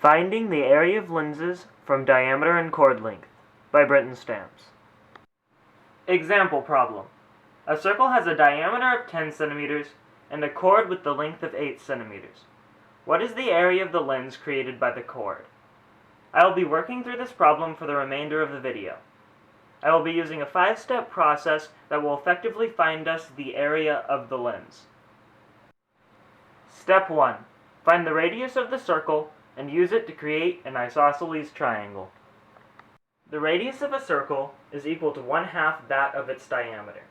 Finding the area of lenses from diameter and chord length by Britton stamps. Example problem. A circle has a diameter of 10 centimeters and a chord with the length of 8 centimeters. What is the area of the lens created by the chord? I will be working through this problem for the remainder of the video. I will be using a 5-step process that will effectively find us the area of the lens. Step 1. Find the radius of the circle and use it to create an isosceles triangle. The radius of a circle is equal to 1/2 that of its diameter.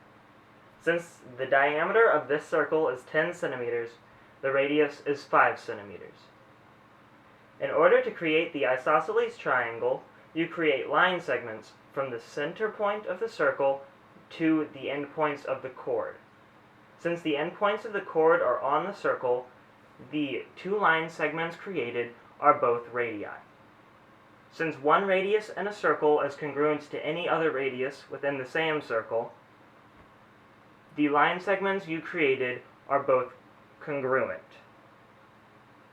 Since the diameter of this circle is 10 centimeters, the radius is 5 centimeters. In order to create the isosceles triangle, you create line segments from the center point of the circle to the endpoints of the chord. Since the endpoints of the chord are on the circle, the two line segments created are both radii. Since one radius in a circle is congruent to any other radius within the same circle, the line segments you created are both congruent.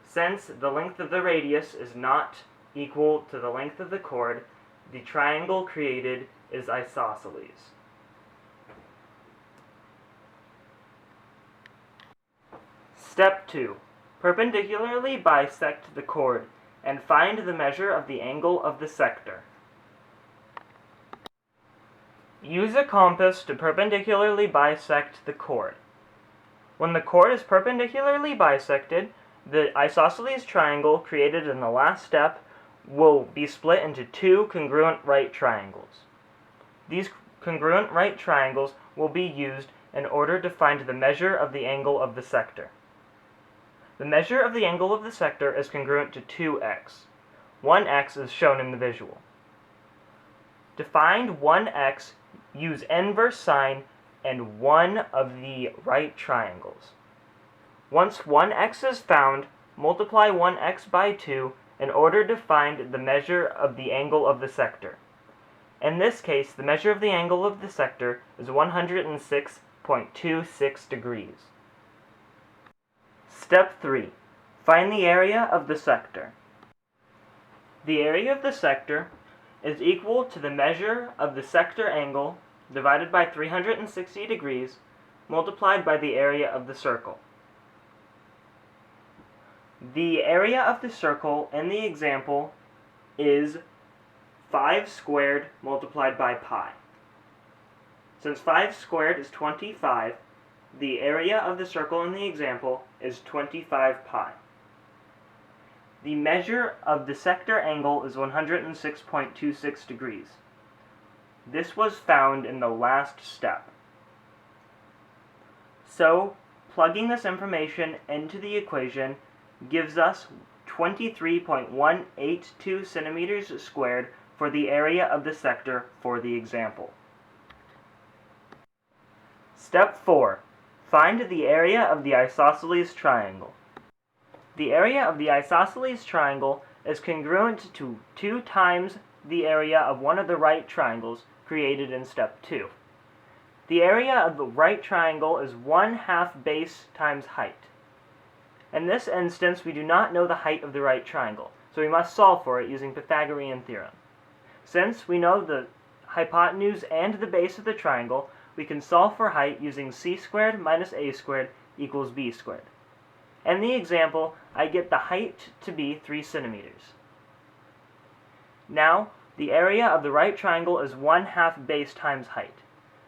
Since the length of the radius is not equal to the length of the chord, the triangle created is isosceles. Step 2. Perpendicularly bisect the chord and find the measure of the angle of the sector. Use a compass to perpendicularly bisect the chord. When the chord is perpendicularly bisected, the isosceles triangle created in the last step will be split into two congruent right triangles. These congruent right triangles will be used in order to find the measure of the angle of the sector. The measure of the angle of the sector is congruent to 2x. 1x is shown in the visual. To find 1x, use inverse sine and one of the right triangles. Once 1x is found, multiply 1x by 2 in order to find the measure of the angle of the sector. In this case, the measure of the angle of the sector is 106.26 degrees. Step 3. Find the area of the sector. The area of the sector is equal to the measure of the sector angle divided by 360 degrees multiplied by the area of the circle. The area of the circle in the example is 5 squared multiplied by pi. Since 5 squared is 25, the area of the circle in the example is 25 pi. The measure of the sector angle is 106.26 degrees. This was found in the last step. So, plugging this information into the equation gives us 23.182 centimeters squared for the area of the sector for the example. Step 4. Find the area of the isosceles triangle. The area of the isosceles triangle is congruent to 2 times the area of one of the right triangles created in step 2. The area of the right triangle is 1/2 base times height. In this instance, we do not know the height of the right triangle, so we must solve for it using Pythagorean theorem. Since we know the hypotenuse and the base of the triangle, we can solve for height using c squared minus a squared equals b squared. In the example, I get the height to be 3 centimeters. Now, the area of the right triangle is 1/2 base times height.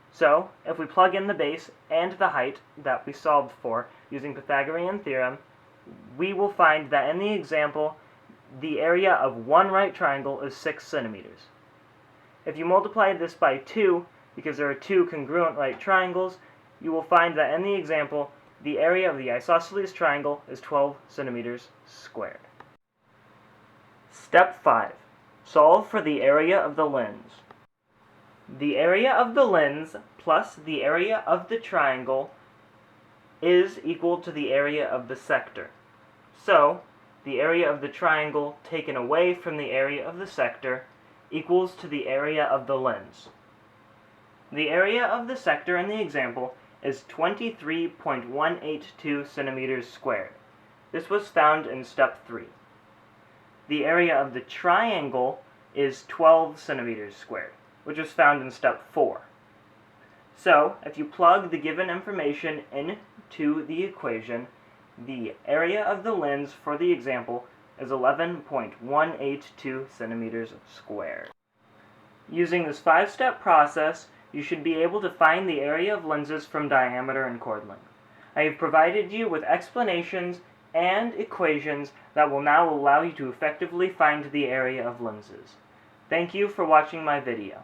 So, if we plug in the base and the height that we solved for using Pythagorean theorem, we will find that in the example, the area of one right triangle is 6 centimeters. If you multiply this by 2, because there are two congruent right triangles, you will find that in the example, the area of the isosceles triangle is 12 centimeters squared. Step 5. Solve for the area of the lens. The area of the lens plus the area of the triangle is equal to the area of the sector. So, the area of the triangle taken away from the area of the sector equals to the area of the lens. The area of the sector in the example is 23.182 centimeters squared. This was found in step 3. the area of the triangle is 12 centimeters squared, which is found in step 4. So, if you plug the given information into the equation, the area of the lens for the example is 11.182 centimeters squared. Using this 5-step process, you should be able to find the area of lenses from diameter and chord length. I have provided you with explanations and equations that will now allow you to effectively find the area of lenses. Thank you for watching my video.